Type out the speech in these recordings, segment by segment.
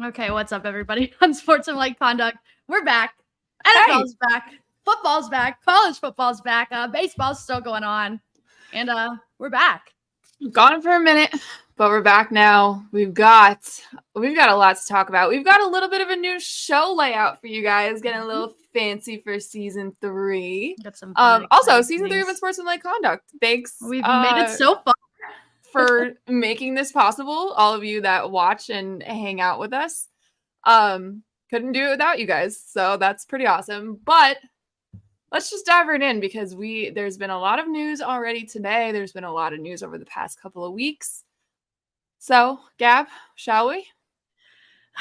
Okay, what's up, everybody? Unsportsmanlike conduct. We're back. NFL's back. Football's back. College football's back. Baseball's still going on, and we're back. Gone for a minute, but we're back now. We've got a lot to talk about. We've got a little bit of a new show layout for you guys, getting a little fancy for season 3. Got some also season 3 of Unsportsmanlike Conduct. Thanks. We've made it so far for making this possible. All of you that watch and hang out with us. Couldn't do it without you guys, so that's pretty awesome. But let's just dive right in because there's been a lot of news already today. There's been a lot of news over the past couple of weeks. So, Gabb, shall we?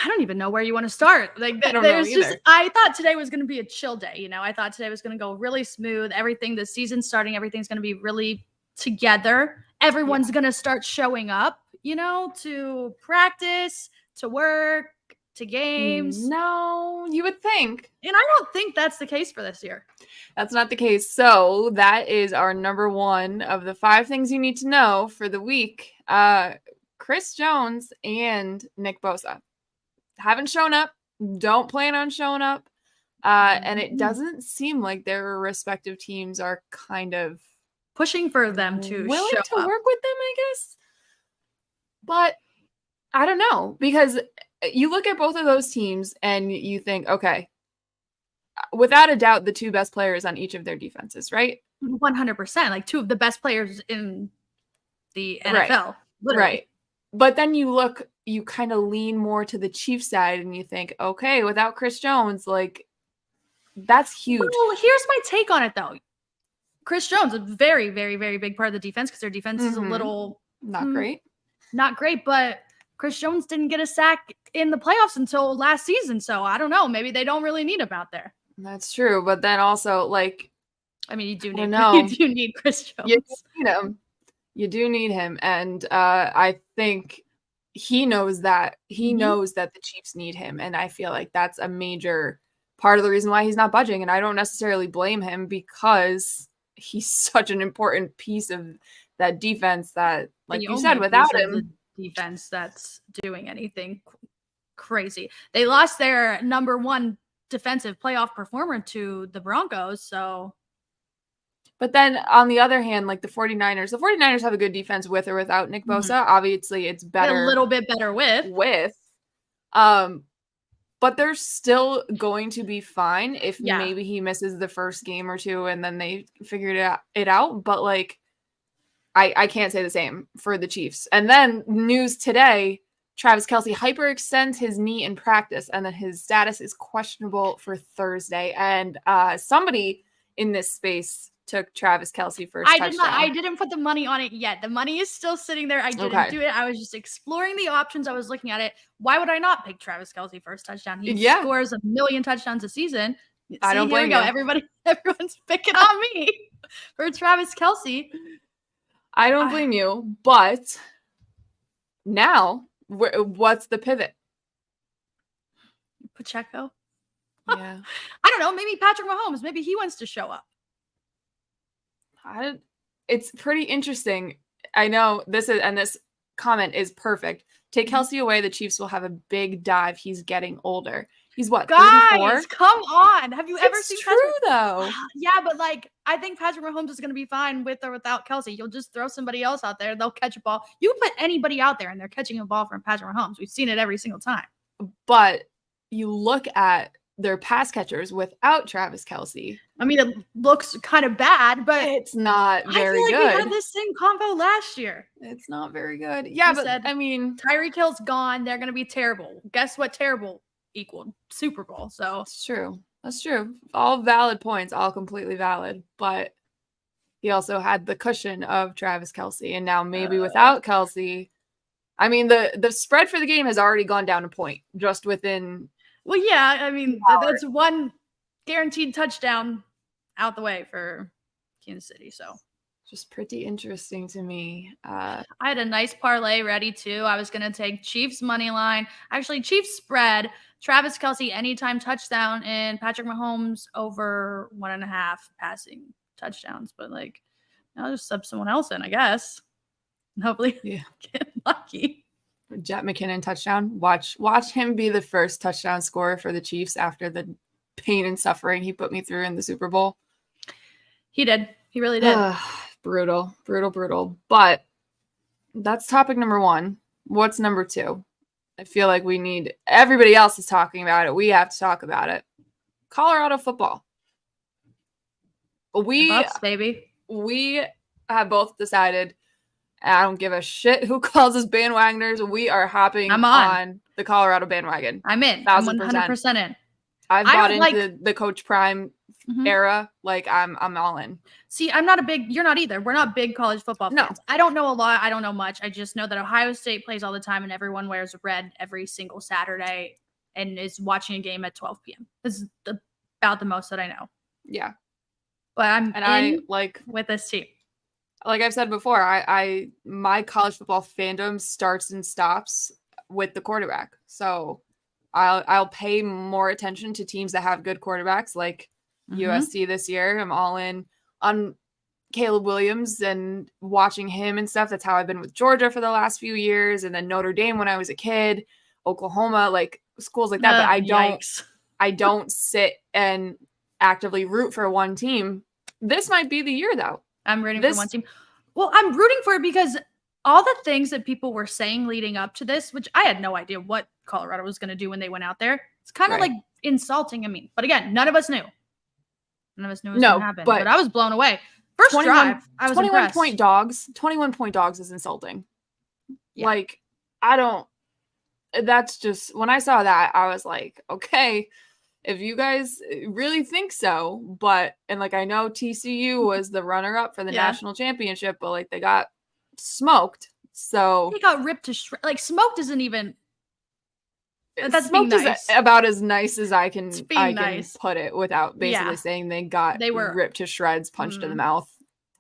I don't even know where you want to start. Like, I don't know either. I thought today was going to be a chill day. I thought today was going to go really smooth. Everything, the season's starting, everything's going to be really together. Everyone's going to start showing up, to practice, to work, to games. No, you would think. And I don't think that's the case for this year. That's not the case. So that is our number 1 of the 5 things you need to know for the week. Chris Jones and Nick Bosa haven't shown up, don't plan on showing up. And it doesn't seem like their respective teams are kind of pushing for them to willing show to up. work with them, I guess. But I don't know, because you look at both of those teams and you think, okay, without a doubt, the 2 best players on each of their defenses, right? 100%. Like 2 of the best players in the NFL. Right. But then you kind of lean more to the Chiefs side and you think, okay, without Chris Jones, like, that's huge. Well, here's my take on it, though. Chris Jones, a very, very, very big part of the defense because their defense is a little not great. Not great, but Chris Jones didn't get a sack in the playoffs until last season. So I don't know. Maybe they don't really need him out there. That's true. But then also, like, I mean, you do need Chris Jones. You do need him. And I think he knows that. He knows that the Chiefs need him. And I feel like that's a major part of the reason why he's not budging. And I don't necessarily blame him because he's such an important piece of that defense that, like you said, without him, defense that's doing anything crazy. They lost their number 1 defensive playoff performer to the Broncos. So, but then on the other hand, like the 49ers have a good defense with or without Nick Bosa. Obviously, it's better, a little bit better with. But they're still going to be fine if maybe he misses the first game or 2 and then they figured it out. But like, I can't say the same for the Chiefs. And then news today, Travis Kelce hyperextends his knee in practice and then his status is questionable for Thursday. And somebody in this space took Travis Kelce first touchdown. I didn't put the money on it yet. The money is still sitting there. I didn't do it. I was just exploring the options. I was looking at it. Why would I not pick Travis Kelce first touchdown? He scores 1 million touchdowns a season. I don't blame you. Everyone's picking on me for Travis Kelce. I don't blame you. But now, what's the pivot? Pacheco? Yeah. I don't know. Maybe Patrick Mahomes. Maybe he wants to show up. It's pretty interesting. I know this comment is perfect. Take Kelce away, the Chiefs will have a big dive. He's getting older. He's what, 34? Guys, come on. Have you ever seen It's true, though. Yeah, but like, I think Patrick Mahomes is going to be fine with or without Kelce. You'll just throw somebody else out there. They'll catch a ball. You put anybody out there and they're catching a ball from Patrick Mahomes. We've seen it every single time. But you look at their pass catchers without Travis Kelce. I mean, it looks kind of bad, but it's not very good. I feel like we had this same combo last year. It's not very good. Yeah, but I mean, Tyreek Hill's gone. They're going to be terrible. Guess what? Terrible equaled Super Bowl. So it's true. That's true. All valid points, all completely valid. But he also had the cushion of Travis Kelce, and now maybe without Kelce, I mean, the spread for the game has already gone down a point just within. Well, yeah, I mean, that's 1 guaranteed touchdown out the way for Kansas City. So just pretty interesting to me. I had a nice parlay ready too. I was going to take Chiefs money line, actually Chiefs spread, Travis Kelce anytime touchdown, and Patrick Mahomes over 1.5 passing touchdowns. But like, I'll just sub someone else in, I guess. And hopefully get lucky. Jet McKinnon touchdown. Watch him be the first touchdown scorer for the Chiefs after the pain and suffering he put me through in the Super Bowl. He did. He really did. Brutal. But that's topic number 1. What's number 2? I feel like everybody else is talking about it. We have to talk about it. Colorado football. Buffs, baby. We have both decided, I don't give a shit who calls us bandwagoners. We are hopping on the Colorado bandwagon. I'm in. 1,000%. I'm 100% in. I've bought into the Coach Prime era. Like, I'm all in. See, you're not either. We're not big college football fans. No. I don't know a lot. I don't know much. I just know that Ohio State plays all the time and everyone wears red every single Saturday and is watching a game at 12 p.m. This is about the most that I know. Yeah. But I like with this team. Like I've said before, my college football fandom starts and stops with the quarterback. So I'll pay more attention to teams that have good quarterbacks, like USC this year. I'm all in on Caleb Williams and watching him and stuff. That's how I've been with Georgia for the last few years, and then Notre Dame when I was a kid, Oklahoma, like schools like that. But I don't sit and actively root for one team. This might be the year, though. I'm rooting for one team. Well, I'm rooting for it because all the things that people were saying leading up to this, which I had no idea what Colorado was going to do when they went out there. It's kind of like insulting. I mean, but again, none of us knew. None of us knew what was going to happen. But I was blown away. First drive, I was 21 impressed. 21 point dogs is insulting. Yeah. Like, that's just, when I saw that, I was like, okay, if you guys really think so, and like, I know TCU was the runner up for the national championship, but like they got smoked. So they got ripped to shreds. Like, smoked isn't even, that's smoked being nice. Is about as nice as I can put it without basically saying they were ripped to shreds, punched in the mouth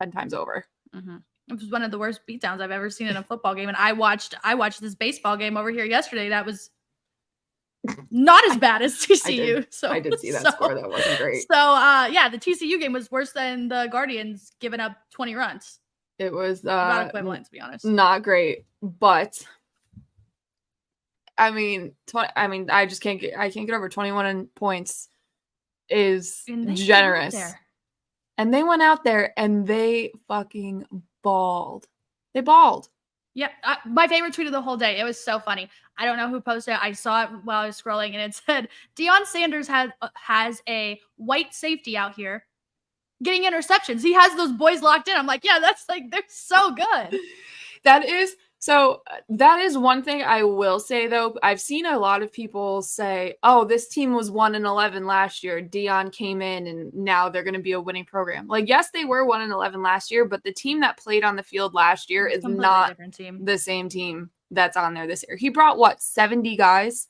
10 times over. It was one of the worst beatdowns I've ever seen in a football game. And I watched this baseball game over here yesterday. That was not as bad as TCU. I did see that score. That wasn't great. So, the TCU game was worse than the Guardians giving up 20 runs. It was about equivalent, to be honest. Not great, but I mean, I can't get over 21 points is generous. And they went out there and they fucking bawled. They bawled. Yeah, my favorite tweet of the whole day. It was so funny. I don't know who posted it. I saw it while I was scrolling, and it said, Deion Sanders has a white safety out here getting interceptions. He has those boys locked in. I'm like, yeah, that's like, they're so good. That is one thing I will say, though. I've seen a lot of people say, oh, this team was 1-11 last year. Deion came in and now they're going to be a winning program. Like, yes, they were 1-11 last year, but the team that played on the field last year is not the same team that's on there this year. He brought 70 guys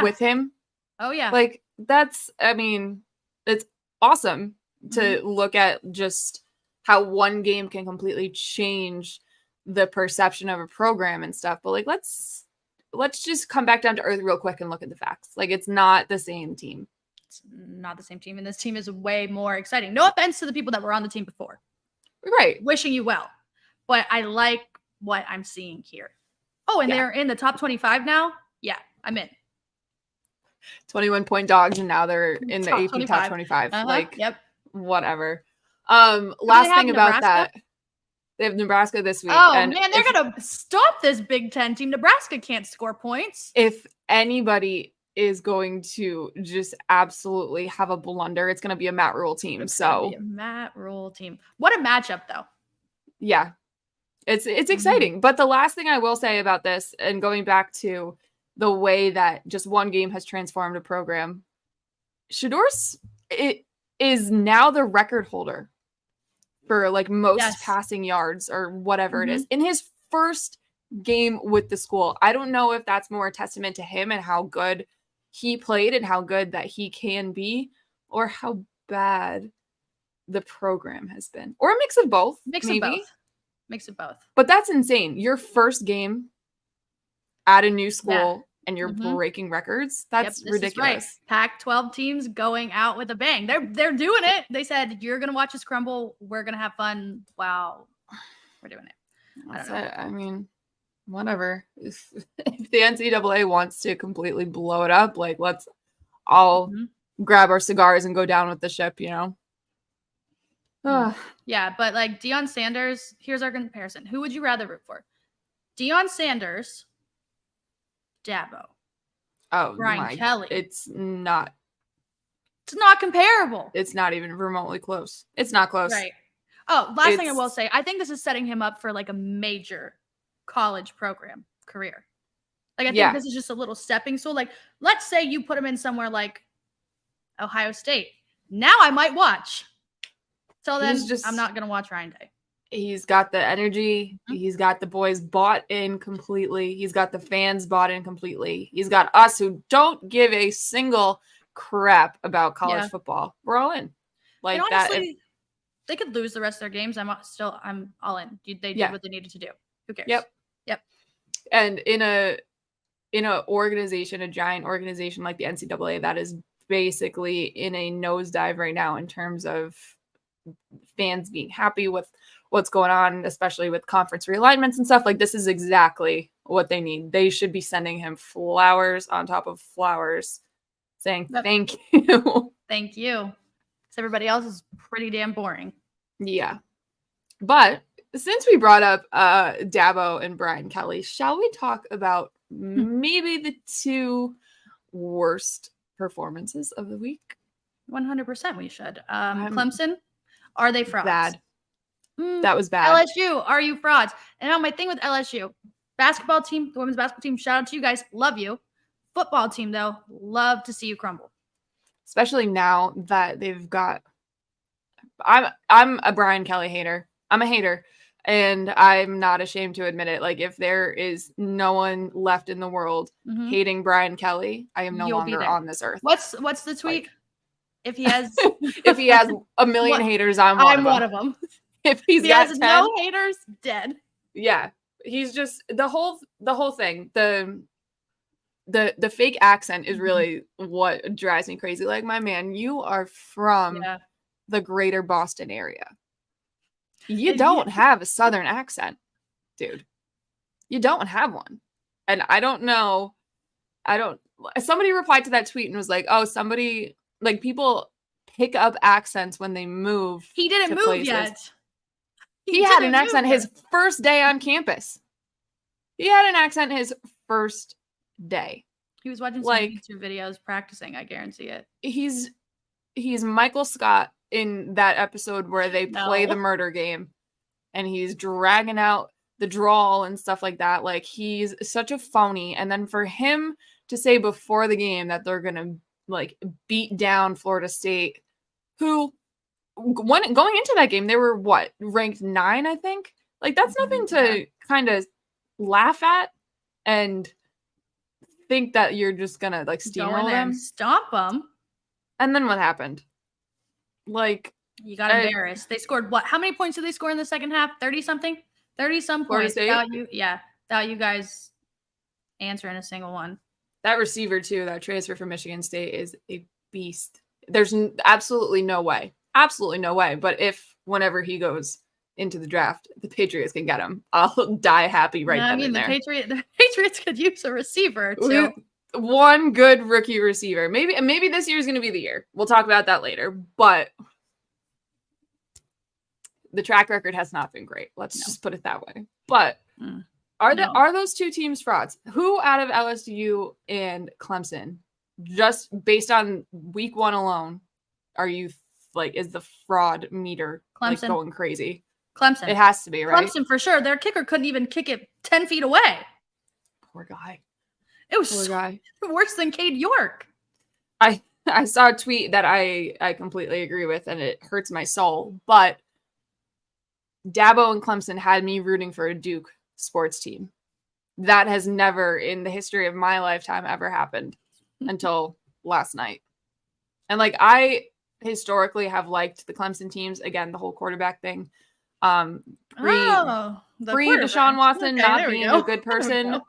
with him? Oh, yeah. Like, it's awesome to look at just how one game can completely change the perception of a program and stuff. But like, let's just come back down to earth real quick and look at the facts. Like, it's not the same team. It's not the same team. And this team is way more exciting. No offense to the people that were on the team before. Right. Wishing you well. But I like what I'm seeing here. Oh, and they're in the top 25 now? Yeah, I'm in. 21-point dogs, and now they're in the AP 25. Top 25. Like, whatever. Last thing about that. They have Nebraska this week. Oh, man, they're going to stop this Big Ten team. Nebraska can't score points. If anybody is going to just absolutely have a blunder, it's going to be a Matt Rule team. It's a Matt Rule team. What a matchup, though. Yeah. It's exciting. But the last thing I will say about this, and going back to the way that just one game has transformed a program, Shedor's is now the record holder for like most passing yards or whatever it is in his first game with the school. I don't know if that's more a testament to him and how good he played and how good that he can be, or how bad the program has been, or a mix of both. Mix of both. But that's insane. Your first game at a new school and you're breaking records. That's ridiculous. Right. Pac-12 teams going out with a bang. They're doing it. They said, you're going to watch us crumble. We're going to have fun. Wow. We're doing it. I mean, whatever. If the NCAA wants to completely blow it up, like let's all grab our cigars and go down with the ship, you know? Yeah, but like Deion Sanders, here's our comparison. Who would you rather root for? Deion Sanders, Dabo. Oh, Brian Kelly. It's not comparable. It's not even remotely close. It's not close. Right. Oh, last thing I will say, I think this is setting him up for like a major college program career. Like I think this is just a little stepping stool. Like let's say you put him in somewhere like Ohio State. Now I might watch. So then I'm not going to watch Ryan Day. He's got the energy. He's got the boys bought in completely. He's got the fans bought in completely. He's got us who don't give a single crap about college football. We're all in. Like and honestly, they could lose the rest of their games. I'm all in. They did what they needed to do. Who cares? Yep. And in a organization, a giant organization like the NCAA, that is basically in a nosedive right now in terms of fans being happy with what's going on, especially with conference realignments and stuff. Like this is exactly what they need. They should be sending him flowers on top of flowers saying thank you. Thank you. Because everybody else is pretty damn boring. Yeah. But since we brought up Dabo and Brian Kelly, shall we talk about maybe the two worst performances of the week? 100% we should. Clemson, are they frauds? Bad. That was bad. LSU, are you frauds? And now my thing with LSU, basketball team, the women's basketball team, shout out to you guys. Love you. Football team, though, love to see you crumble. Especially now that they've got I'm a Brian Kelly hater. I'm a hater. And I'm not ashamed to admit it. Like, if there is no one left in the world hating Brian Kelly, I am no longer on this earth. What's the tweet? Like, if he has a million haters, I'm one of them. If he has 10, no haters, dead. Yeah. He's just the whole thing. The fake accent is really what drives me crazy. Like, my man, you are from the greater Boston area. You don't have a Southern accent, dude. You don't have one. And I don't know. Somebody replied to that tweet and was like, oh, somebody, like, people pick up accents when they move. He didn't move places. Yet. He had an accent his first day on campus. He had an accent his first day. He was watching some YouTube videos practicing, I guarantee it. He's Michael Scott in that episode where they play the murder game and he's dragging out the drawl and stuff like that. Like, he's such a phony. And then for him to say before the game that they're going to like beat down Florida State, who going into that game, they were ranked 9, I think. Like, that's nothing to kind of laugh at and think that you're just going to like steamroll them. Stomp them. And then what happened? Like, you got embarrassed. They scored what? How many points did they score in the second half? 30-something? 30-some points. Without you guys answering a single one. That receiver, too, that transfer from Michigan State is a beast. There's absolutely no way. Absolutely no way. But whenever he goes into the draft, the Patriots can get him, I'll die happy right then and there. The Patriots could use a receiver, too. One good rookie receiver. Maybe this year is going to be the year. We'll talk about that later. But the track record has not been great. Let's just put it that way. But are those two teams frauds? Who out of LSU and Clemson, just based on week 1 alone, are you like, is the fraud meter like going crazy? Clemson. It has to be, right? Clemson for sure. Their kicker couldn't even kick it 10 feet away. Poor guy. It was worse than Cade York. I saw a tweet that I completely agree with, and it hurts my soul. But Dabo and Clemson had me rooting for a Duke sports team. That has never in the history of my lifetime ever happened until last night. And like, I historically have liked the Clemson teams. Again, the whole quarterback thing. Deshaun Watson not being a good person.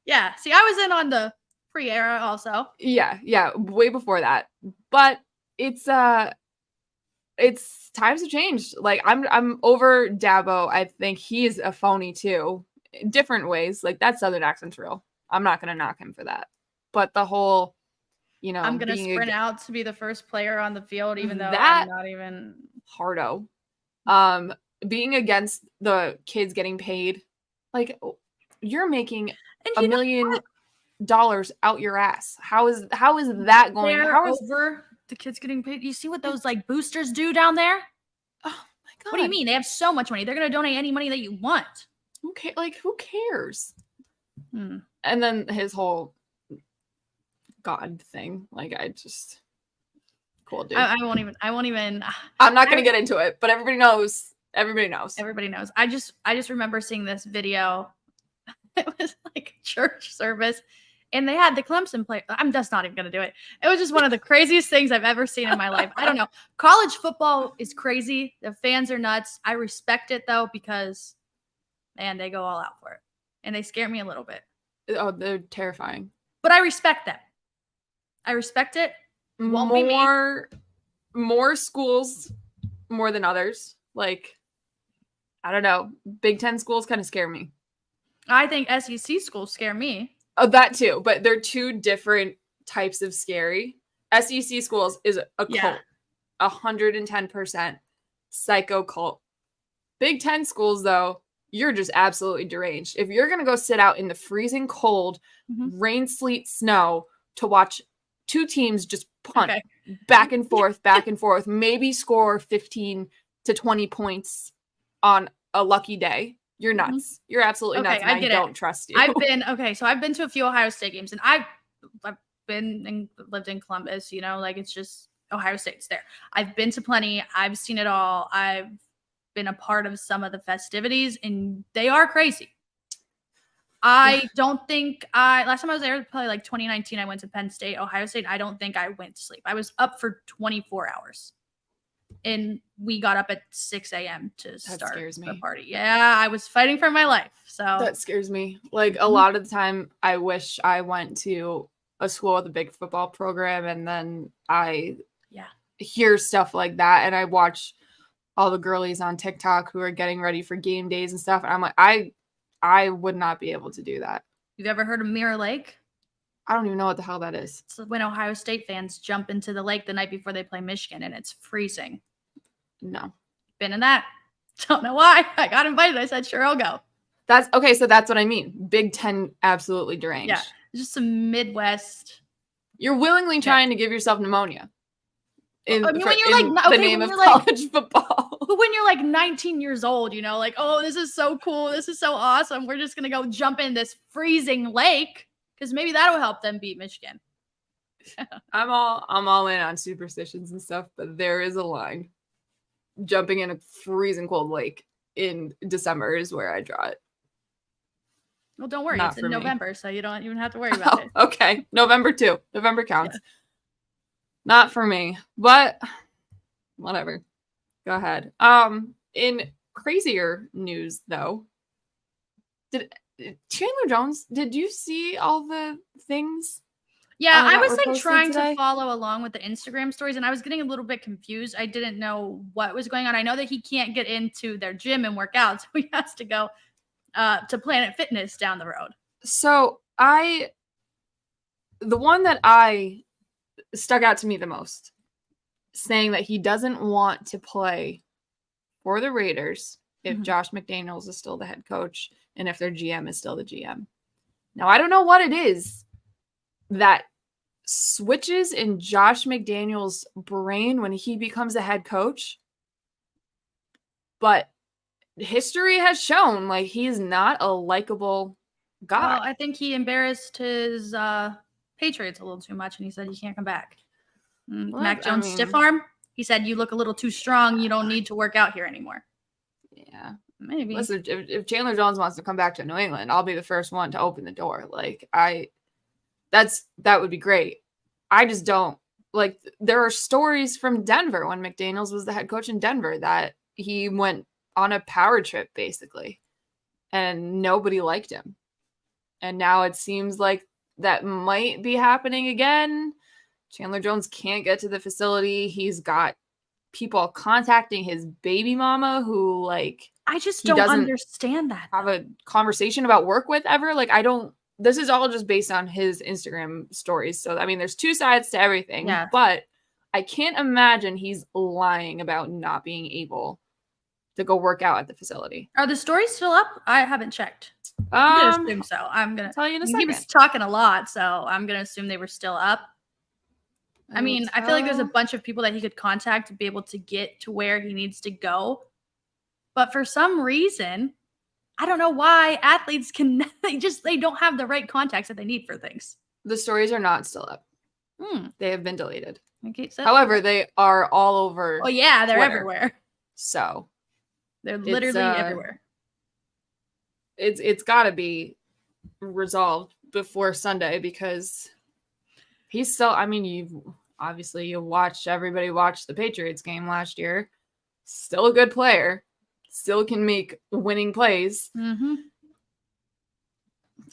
Yeah. See, I was in on the pre-era also. Yeah, way before that. But it's times have changed. Like, I'm over Dabo. I think he is a phony too. different ways. Like, that Southern accent's real. I'm not gonna knock him for that. But the whole, I'm gonna sprint out to be the first player on the field, even though that I'm not even hardo. Being against the kids getting paid, like, you're making $1 million out your ass. How is that going? How is over the kids getting paid? You see what those like boosters do down there? Oh my god! What do you mean? They have so much money. They're gonna donate any money that you want. Who cares? Hmm. And then his whole God thing. Like, I just cool dude. I won't even. I'm not gonna get into it, but everybody knows. Everybody knows. I just remember seeing this video. It was like a church service, and they had the Clemson player. I'm just not even gonna do it. It was just one of the craziest things I've ever seen in my life. I don't know. College football is crazy. The fans are nuts. I respect it though, because man, they go all out for it, and they scare me a little bit. Oh, they're terrifying. But I respect them. I respect it. Won't be me. More schools, more than others. Like, I don't know. Big Ten schools kind of scare me. I think SEC schools scare me. Oh, that too. But they're two different types of scary. SEC schools is a cult. 110% psycho cult. Big Ten schools, though, you're just absolutely deranged. If you're going to go sit out in the freezing cold, rain, sleet, snow to watch two teams just punt back and forth, maybe score 15 to 20 points on a lucky day, you're nuts. You're absolutely nuts. And I don't trust you. I've been to a few Ohio State games, and I've lived in Columbus, like, it's just Ohio State's there. I've been to plenty. I've seen it all. I've been a part of some of the festivities, and they are crazy. I don't think last time I was there, probably like 2019, I went to Penn State, Ohio State. I don't think I went to sleep. I was up for 24 hours. And we got up at 6 a.m. to start the party. Yeah, I was fighting for my life. So that scares me. Like, a lot of the time, I wish I went to a school with a big football program, and then I hear stuff like that, and I watch all the girlies on TikTok who are getting ready for game days and stuff, and I'm like, I would not be able to do that. You've ever heard of Mirror Lake? I don't even know what the hell that is. It's when Ohio State fans jump into the lake the night before they play Michigan, and it's freezing. No. Been in that. Don't know why. I got invited. I said, sure, I'll go. That's okay. So that's what I mean. Big Ten, absolutely deranged. Yeah. Just some Midwest. You're willingly trying to give yourself pneumia. When you're the name of college football. But when you're like 19 years old, like, oh, this is so cool. This is so awesome. We're just going to go jump in this freezing lake because maybe that'll help them beat Michigan. I'm all in on superstitions and stuff, but there is a line. Jumping in a freezing cold lake in December is where I draw it. Well, don't worry. It's in November, so you don't even have to worry about it. Okay. November too. November counts. Not for me, but whatever. Go ahead. In crazier news, though, did Chandler Jones, did you see all the things? Yeah, I was like trying to follow along with the Instagram stories, and I was getting a little bit confused. I didn't know what was going on. I know that he can't get into their gym and work out, so he has to go to Planet Fitness down the road. So the one that I stuck out to me the most, saying that he doesn't want to play for the Raiders if Josh McDaniels is still the head coach and if their GM is still the GM. Now, I don't know what it is that switches in Josh McDaniels' brain when he becomes a head coach, but history has shown like he's not a likable guy. Well, I think he embarrassed his Patriots a little too much, and he said he can't come back. Mac Jones stiff arm. He said, you look a little too strong. You don't need to work out here anymore. Yeah, maybe. Listen, if Chandler Jones wants to come back to New England, I'll be the first one to open the door. Like, that would be great. I just don't like. There are stories from Denver when McDaniels was the head coach in Denver that he went on a power trip basically, and nobody liked him. And now it seems like that might be happening again. Chandler Jones can't get to the facility. He's got people contacting his baby mama who like I just don't understand that. Have a conversation about work with ever. Like, this is all just based on his Instagram stories. So, I mean, there's two sides to everything, but I can't imagine he's lying about not being able to go work out at the facility. Are the stories still up? I haven't checked. I'm gonna assume so. I'm gonna tell you in a second. He was talking a lot, so I'm gonna assume they were still up. I mean, I feel like there's a bunch of people that he could contact to be able to get to where he needs to go. But for some reason, I don't know why athletes they don't have the right contacts that they need for things. The stories are not still up. They have been deleted. Okay, so however, they are all over. Oh yeah, they're Twitter. everywhere. So they're literally everywhere. It's got to be resolved before Sunday because he's still. I mean, you watched everybody watch the Patriots game last year. Still a good player. Still can make winning plays. Mm-hmm.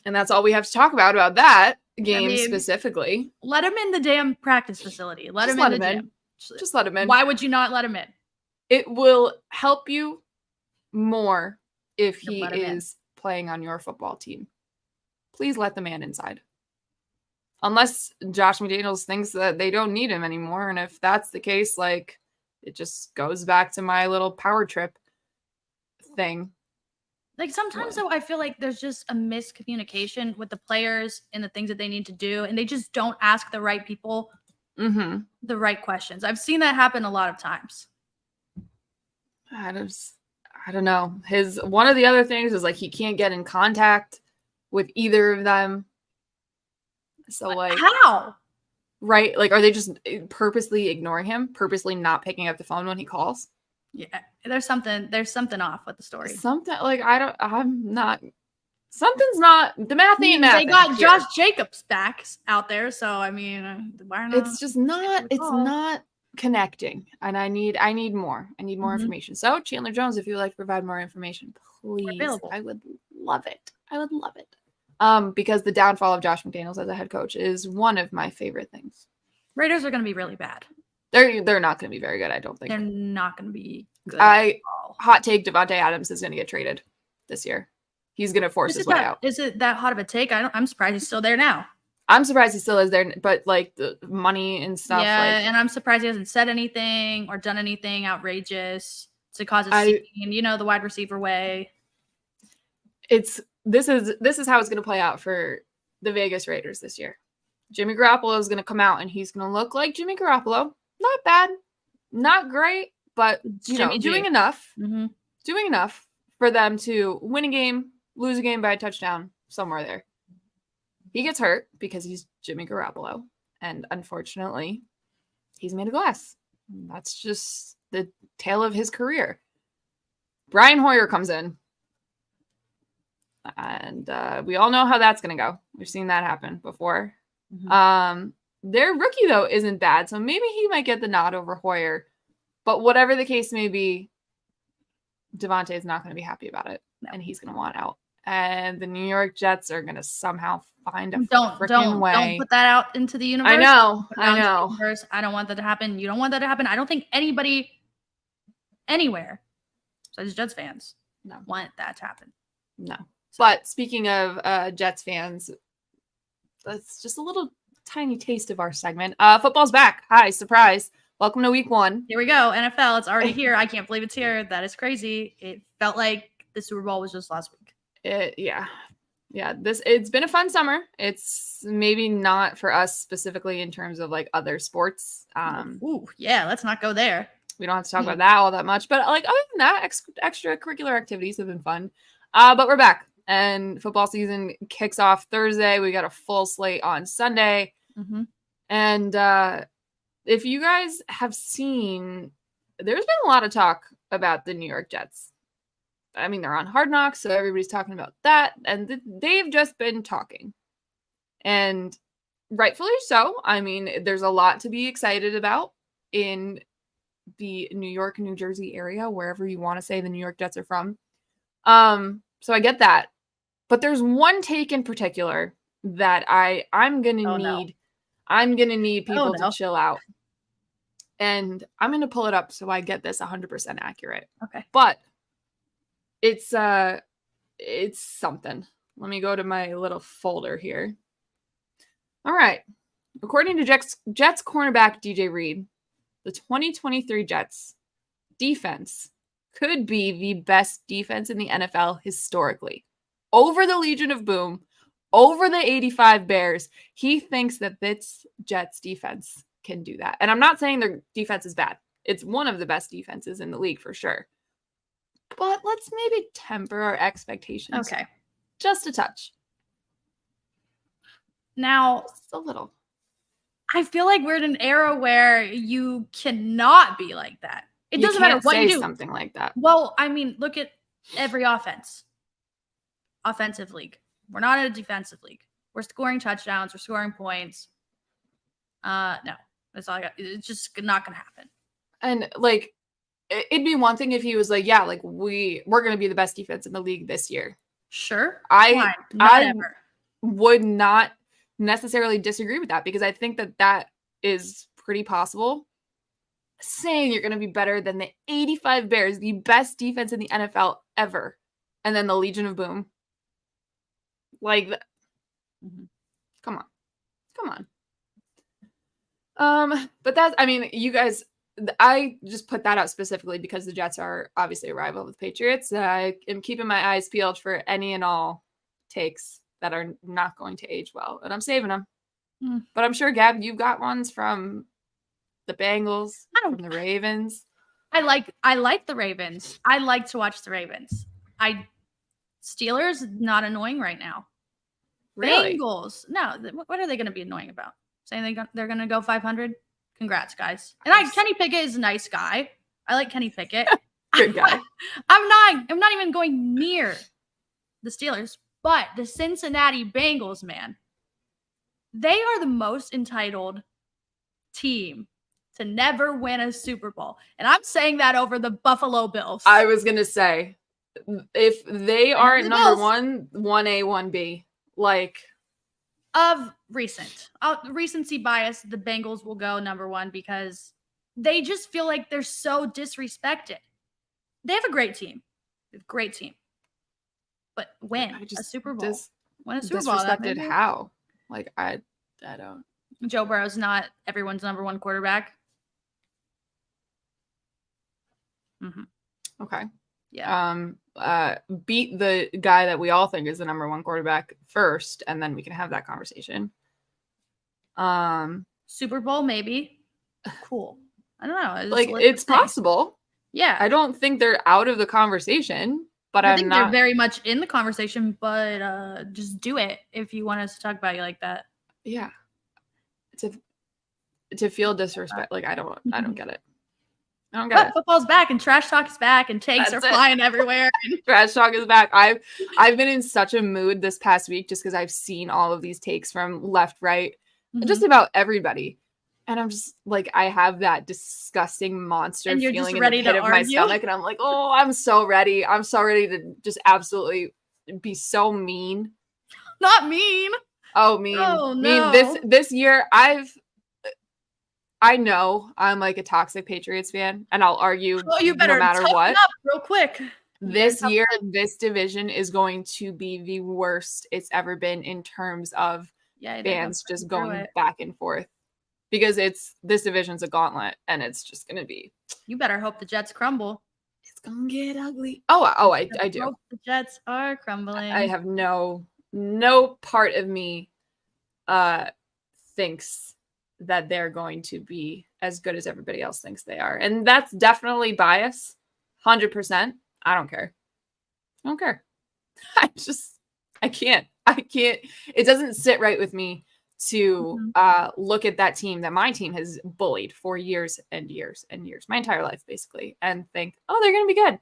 And that's all we have to talk about that game specifically. Let him in the damn practice facility. Let him in the gym. Just let him in. Why would you not let him in? It will help you more if he is playing on your football team. Please let the man inside. Unless Josh McDaniels thinks that they don't need him anymore. And if that's the case, like, it just goes back to my little power trip thing. Like, sometimes though, I feel like there's just a miscommunication with the players and the things that they need to do, and they just don't ask the right people the right questions. I've seen that happen a lot of times. I don't know. One of the other things is like he can't get in contact with either of them. So like, how? Right? Like, are they just purposely ignoring him? Purposely not picking up the phone when he calls? Yeah, there's something off with the story. Something's not, the math ain't math. They got Josh Jacobs back out there, so I mean, why not? It's just not, it's not connecting, and I need more. I need more information. So Chandler Jones, if you would like to provide more information, please. I would love it. Because the downfall of Josh McDaniels as a head coach is one of my favorite things. Raiders are going to be really bad. They're not going to be very good, I don't think. They're not going to be good. Hot take, Devontae Adams is going to get traded this year. He's going to force his way out. Is it that hot of a take? I'm surprised he's still there now. I'm surprised he still is there, but like the money and stuff. Yeah, and I'm surprised he hasn't said anything or done anything outrageous to cause a scene. The wide receiver way. This is how it's going to play out for the Vegas Raiders this year. Jimmy Garoppolo is going to come out and he's going to look like Jimmy Garoppolo. Not bad, not great, but doing enough. Doing enough for them to win a game, lose a game by a touchdown, somewhere there. He gets hurt because he's Jimmy Garoppolo, and unfortunately, he's made of glass. That's just the tale of his career. Brian Hoyer comes in. And we all know how that's going to go. We've seen that happen before. Their rookie, though, isn't bad. So maybe he might get the nod over Hoyer. But whatever the case may be, Devontae is not going to be happy about it. No. And he's going to want out. And the New York Jets are going to somehow find a freaking way. Don't put that out into the universe. I know. I don't want that to happen. You don't want that to happen. I don't think anybody anywhere, besides Jets fans, want that to happen. No. But speaking of Jets fans, that's just a little tiny taste of our segment. Football's back. Hi, surprise. Welcome to week 1. Here we go. NFL, it's already here. I can't believe it's here. That is crazy. It felt like the Super Bowl was just last week. Yeah. It's been a fun summer. It's maybe not for us specifically in terms of like other sports. Let's not go there. We don't have to talk about that all that much. But like other than that, extracurricular activities have been fun. But we're back. And football season kicks off Thursday. We got a full slate on Sunday. And if you guys have seen, there's been a lot of talk about the New York Jets. I mean, they're on Hard Knocks, so everybody's talking about that. And they've just been talking. And rightfully so. I mean, there's a lot to be excited about in the New York, New Jersey area, wherever you want to say the New York Jets are from. So I get that. But there's one take in particular that I'm gonna need people to chill out. And I'm gonna pull it up so I get this 100% accurate. Okay. But it's something. Let me go to my little folder here. All right. According to Jets cornerback DJ Reed, the 2023 Jets defense could be the best defense in the NFL historically. Over the Legion of Boom, over the 85 Bears, he thinks that this Jets defense can do that. And I'm not saying their defense is bad. It's one of the best defenses in the league for sure. But let's maybe temper our expectations. Okay. Just a touch. Now, just a little. I feel like we're in an era where you cannot be like that. It doesn't matter what you do. Something like that. Well, I mean, look at every offense. Offensive league. We're not in a defensive league. We're scoring touchdowns. We're scoring points. No, that's all I got. It's just not going to happen. And like, it'd be one thing if he was like, yeah, like we're going to be the best defense in the league this year. Sure. I would not necessarily disagree with that because I think that is pretty possible. Saying you're going to be better than the 85 Bears, the best defense in the NFL ever, and then the Legion of Boom. Like, come on. But that's, I mean, you guys, I just put that out specifically because the Jets are obviously a rival with the Patriots. I am keeping my eyes peeled for any and all takes that are not going to age well, and I'm saving them. But I'm sure, Gabb, you've got ones from the Bengals, from the Ravens. I like the Ravens. I like to watch the Ravens. Steelers, not annoying right now. Really? Bengals, no. What are they going to be annoying about? Saying they're going to go 500? Congrats, guys. And Kenny Pickett is a nice guy. I like Kenny Pickett. Good guy. I'm not even going near the Steelers, but the Cincinnati Bengals, man, they are the most entitled team to never win a Super Bowl. And I'm saying that over the Buffalo Bills. I was going to say, if they aren't number one, 1A, 1B, like. Of recency bias, the Bengals will go number one because they just feel like they're so disrespected. They have a great team. But win a Super Bowl. Win a Super Bowl. Disrespected how? Like, I don't. Joe Burrow's not everyone's number one quarterback. Okay. Yeah. Beat the guy that we all think is the number one quarterback first, and then we can have that conversation. Super Bowl, maybe. Cool. I don't know. It's possible. Yeah. I don't think they're out of the conversation, but I think they're very much in the conversation, but just do it if you want us to talk about you like that. Yeah. To feel disrespect, like I don't get it. I don't get it. Football's back and trash talk is back and takes are flying everywhere. Trash talk is back. I've been in such a mood this past week just because I've seen all of these takes from left, right, just about everybody. And I'm just like, I have that disgusting monster feeling in the pit of my stomach. And I'm like, oh, I'm so ready. I'm so ready to just absolutely be so mean. Not mean. Oh, mean. Oh, no. Mean. This year, I know I'm like a toxic Patriots fan, and I'll argue you better no matter what. Up real quick. This year, this division is going to be the worst it's ever been in terms of fans just going back and forth. Because this division's a gauntlet, and it's just going to be. You better hope the Jets crumble. It's going to get ugly. Oh, I do. Hope the Jets are crumbling. I have no part of me thinks that they're going to be as good as everybody else thinks they are. And that's definitely bias. 100%. I don't care. I can't. It doesn't sit right with me to look at that team that my team has bullied for years and years and years, my entire life, basically, and think, oh, they're going to be good.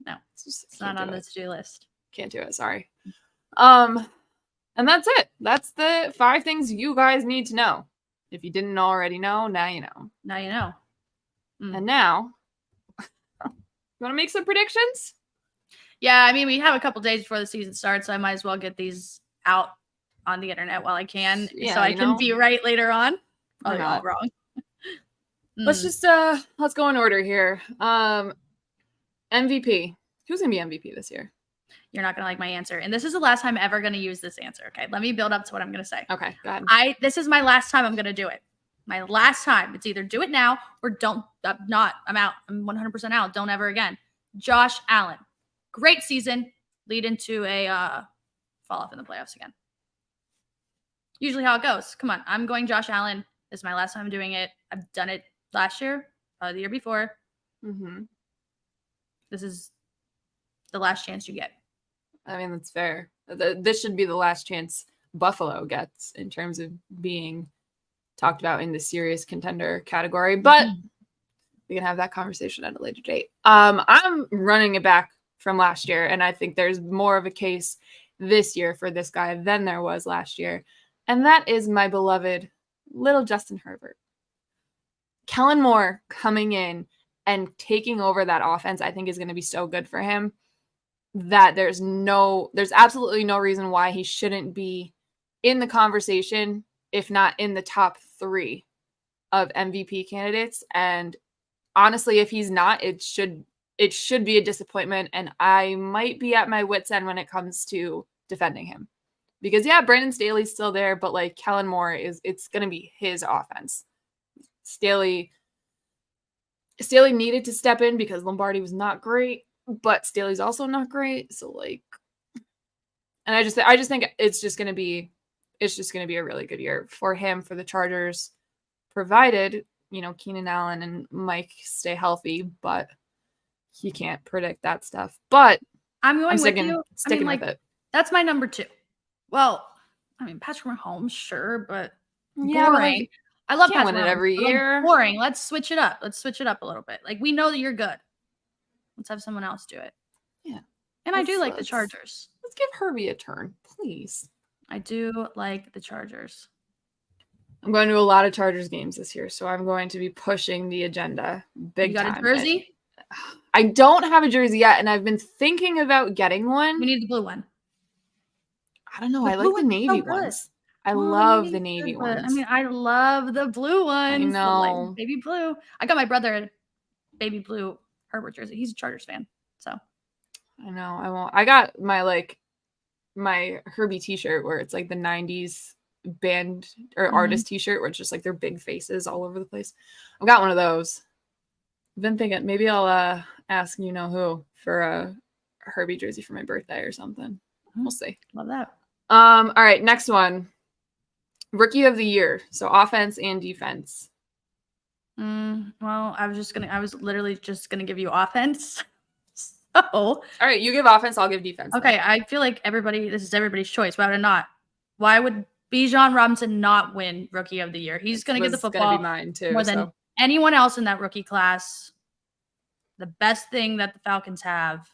No, it's not on the to-do list. Can't do it. Sorry. And that's it. That's the 5 things you guys need to know. If you didn't already know, now you know. Now you know. And now, you want to make some predictions? Yeah, I mean, we have a couple days before the season starts, so I might as well get these out on the internet while I can, so I can be right later on. Oh, you're all wrong. Let's just let's go in order here. MVP. Who's going to be MVP this year? You're not going to like my answer. And this is the last time I'm ever going to use this answer. Okay. Let me build up to what I'm going to say. Okay. Go ahead. This is my last time I'm going to do it. My last time. It's either do it now or don't. I'm out. I'm 100% out. Don't ever again. Josh Allen. Great season. Lead into a fall off in the playoffs again. Usually how it goes. Come on. I'm going Josh Allen. This is my last time doing it. I've done it last year, the year before. Mm-hmm. This is the last chance you get. I mean, that's fair. This should be the last chance Buffalo gets in terms of being talked about in the serious contender category, but we can have that conversation at a later date. I'm running it back from last year, and I think there's more of a case this year for this guy than there was last year, and that is my beloved little Justin Herbert. Kellen Moore coming in and taking over that offense, I think, is going to be so good for him that there's absolutely no reason why he shouldn't be in the conversation, if not in the top 3 of MVP candidates. And honestly, if he's not, it should be a disappointment. And I might be at my wit's end when it comes to defending him, because Brandon Staley's still there, but like Kellen Moore it's going to be his offense. Staley needed to step in because Lombardi was not great, but Staley's also not great. So like, and I just think it's just going to be a really good year for him, for the Chargers, provided, Keenan Allen and Mike stay healthy, but you can't predict that stuff. But I'm sticking with it. That's my number 2. Well, I mean, Patrick Mahomes, sure, but boring. I love Patrick Mahomes every year. Boring. Let's switch it up. A little bit. Like, we know that you're good. Let's have someone else do it. Yeah. And I do like the Chargers. Let's give Herbie a turn, please. I do like the Chargers. I'm going to a lot of Chargers games this year, so I'm going to be pushing the agenda big time. You got a jersey? I don't have a jersey yet, and I've been thinking about getting one. We need the blue one. I don't know. I like the navy ones. I love the navy ones. I mean, I love the blue ones. I know. Like baby blue. I got my brother a baby blue Herbert jersey. He's a Chargers fan, so. I know. I won't. I got my Herbie t-shirt where it's like the 90s band or artist t-shirt where it's just like their big faces all over the place. I've got one of those. I've been thinking maybe I'll ask who for a Herbie jersey for my birthday or something. We'll see. Love that. All right, next one. Rookie of the year. So offense and defense. Well, I was literally just gonna give you offense. All right, you give offense, I'll give defense. Okay, then. I feel like this is everybody's choice. Why would it not? Why would Bijan Robinson not win Rookie of the Year? He's going to get the football gonna be mine too, more than anyone else in that rookie class. The best thing that the Falcons have.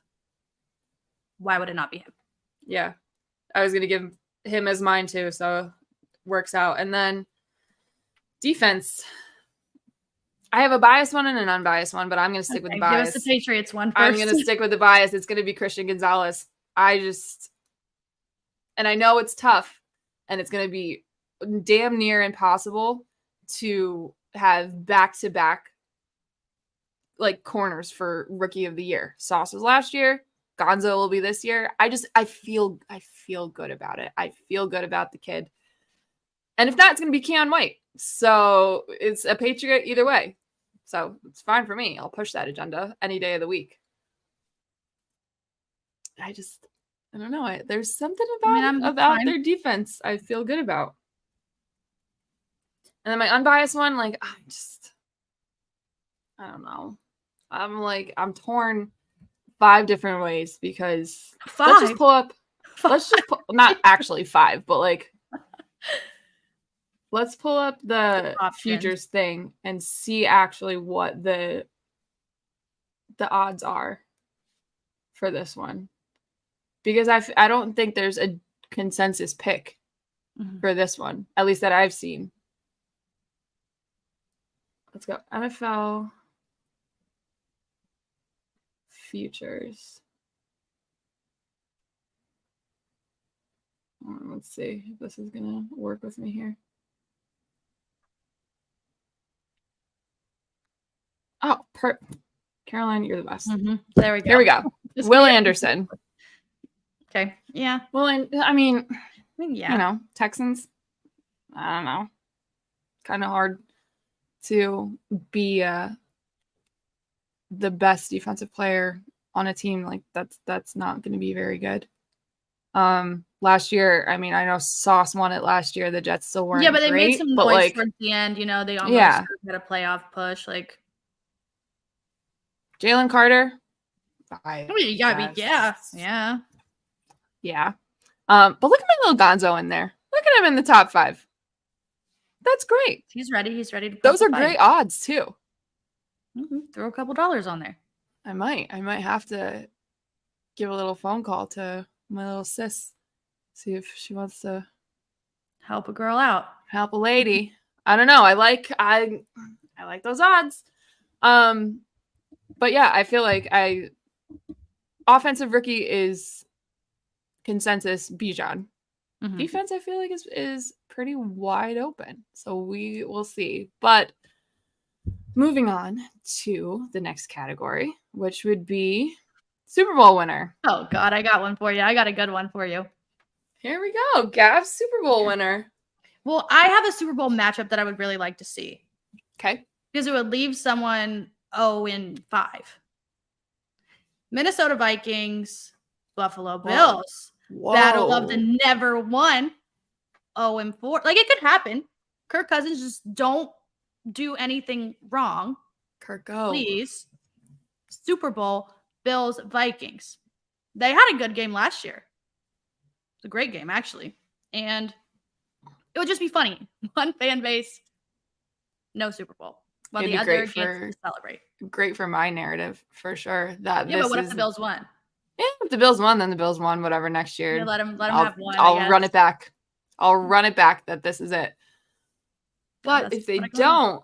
Why would it not be him? Yeah, I was going to give him as mine too, so works out. And then defense. I have a biased one and an unbiased one, but I'm going to stick with the bias. Give us the Patriots one first. I'm going to stick with the bias. It's going to be Christian Gonzalez. And I know it's tough, and it's going to be damn near impossible to have back-to-back like corners for Rookie of the Year. Sauce was last year. Gonzo will be this year. I feel good about it. I feel good about the kid. And if not, it's going to be Keon White. So it's a Patriot either way. So it's fine for me. I'll push that agenda any day of the week. I don't know. There's something about their defense I feel good about. And then my unbiased one, like, I don't know. I'm torn 5 different ways because let's just pull not actually 5, but like, let's pull up the futures thing and see actually what the odds are for this one. Because I don't think there's a consensus pick for this one, at least that I've seen. Let's go. NFL futures. Let's see if this is going to work with me here. Oh, Caroline, you're the best. There we go. Will Anderson. Okay. Yeah. Well, I mean, yeah. You know, Texans. I don't know. Kind of hard to be the best defensive player on a team. Like that's not going to be very good. Last year, I mean, I know Sauce won it last year. The Jets still weren't. Yeah, but they great, made some noise like, towards the end. You know, they almost had a playoff push. Like Jalen Carter. yeah. But look at my little Gonzo in there. Look at him in the top 5. That's great. He's ready. He's ready to. Those are great odds too. Throw a couple dollars on there. I might have to give a little phone call to my little sis, see if she wants to help a girl out, help a lady. I don't know. I like those odds. But yeah, I feel like offensive rookie is consensus Bijan. Defense, I feel like is pretty wide open. So we will see. But moving on to the next category, which would be Super Bowl winner. Oh God, I got one for you. I got a good one for you. Here we go. Gabb, Super Bowl winner. Well, I have a Super Bowl matchup that I would really like to see. Okay. Because it would leave someone 0-5. Minnesota Vikings, Buffalo Bills. Whoa. Battle of the never won. 0-4. Like, it could happen. Kirk Cousins, just don't do anything wrong. Kirk, go. Please. Super Bowl, Bills, Vikings. They had a good game last year. It's a great game, actually. And it would just be funny. One fan base, no Super Bowl. While the other gets to celebrate. Great for my narrative, for sure. But what if the Bills won? Yeah, if the Bills won, then the Bills won. Whatever, next year. Yeah, let them have one. I'll run it back. I'll run it back that this is it. But if they don't,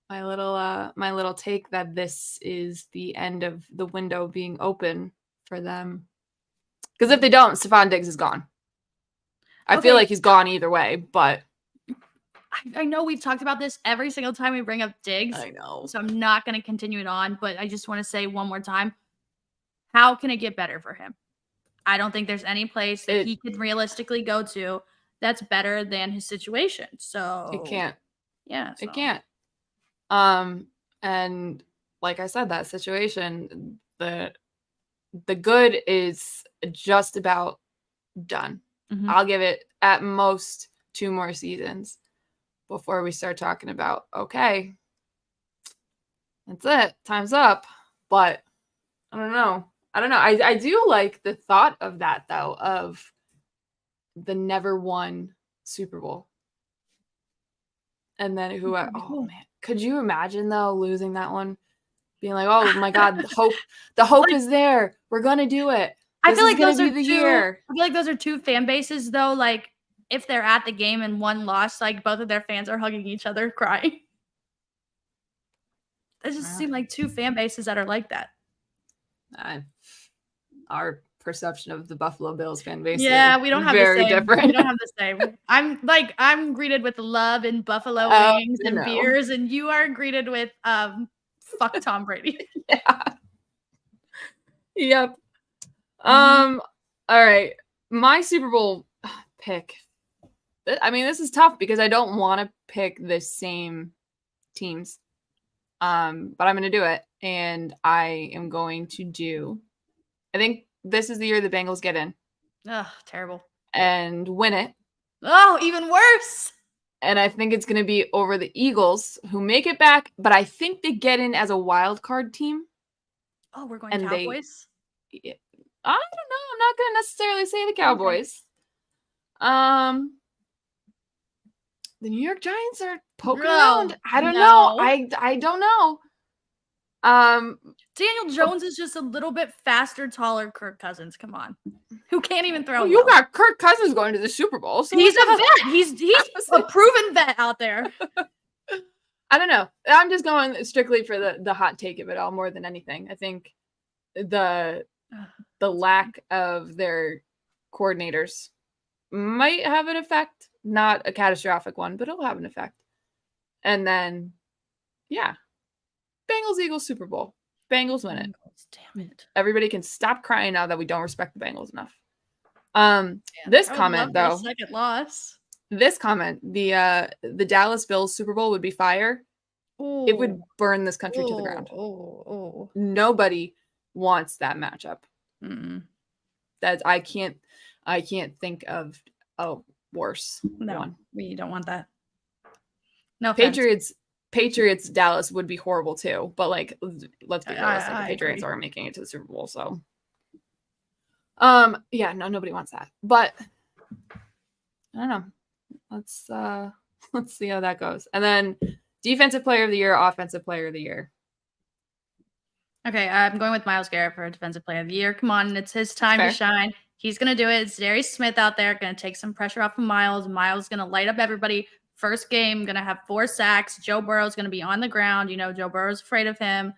my little take that this is the end of the window being open for them. Because if they don't, Stephon Diggs is gone. I feel like he's gone either way, but I know we've talked about this every single time we bring up Diggs. I know. So I'm not going to continue it on, but I just want to say one more time, how can it get better for him? I don't think there's any place that he could realistically go to that's better than his situation. So it can't. Yeah. It can't. And like I said, that situation, the good is just about done. I'll give it at most 2 more seasons before we start talking about, okay, that's it. Time's up. But I don't know. I do like the thought of that, though, of the never won Super Bowl. And then man, could you imagine, though, losing that one? Being like, oh my God, the hope is there. We're going to do it. I feel like those are the year. I feel like those are 2 fan bases, though. Like, if they're at the game and one lost, like both of their fans are hugging each other, crying. It just seem like 2 fan bases that are like that. Our perception of the Buffalo Bills fan base, we don't have very the same. different. We don't have the same. I'm greeted with love and buffalo wings and beers, and you are greeted with fuck Tom Brady. Yeah. Yep. All right. My Super Bowl pick. I mean, this is tough because I don't want to pick the same teams. But I'm going to do it. And I am going to do, I think this is the year the Bengals get in. Ugh, terrible. And win it. Oh, even worse. And I think it's going to be over the Eagles, who make it back. But I think they get in as a wild card team. Oh, we're going Cowboys? I don't know. I'm not going to necessarily say the Cowboys. Okay. The New York Giants are poking around. I don't know. I don't know. Daniel Jones is just a little bit faster, taller Kirk Cousins. Come on. Who can't even throw? You got Kirk Cousins going to the Super Bowl. So he's a vet. He's a proven vet out there. I don't know. I'm just going strictly for the hot take of it all more than anything. I think the lack of their coordinators might have an effect. Not a catastrophic one, but it'll have an effect. And then, yeah. Bengals, Eagles, Super Bowl. Bengals win it. Damn it. Everybody can stop crying now that we don't respect the Bengals enough. This comment though, second loss. This comment, the Dallas Bills Super Bowl would be fire. Ooh. It would burn this country to the ground. Nobody wants that matchup. That I can't think of a worse one. We don't want that. No offense. Patriots Dallas would be horrible too, but like let's be realistic. The Patriots aren't making it to the Super Bowl, so nobody wants that. But I don't know. Let's see how that goes. And then defensive player of the year, offensive player of the year. Okay, I'm going with Myles Garrett for defensive player of the year. Come on, it's his time to shine. He's gonna do it. It's Darius Smith out there, gonna take some pressure off of Myles. Myles gonna light up everybody. First game, gonna have 4 sacks. Joe Burrow's gonna be on the ground. Joe Burrow's afraid of him.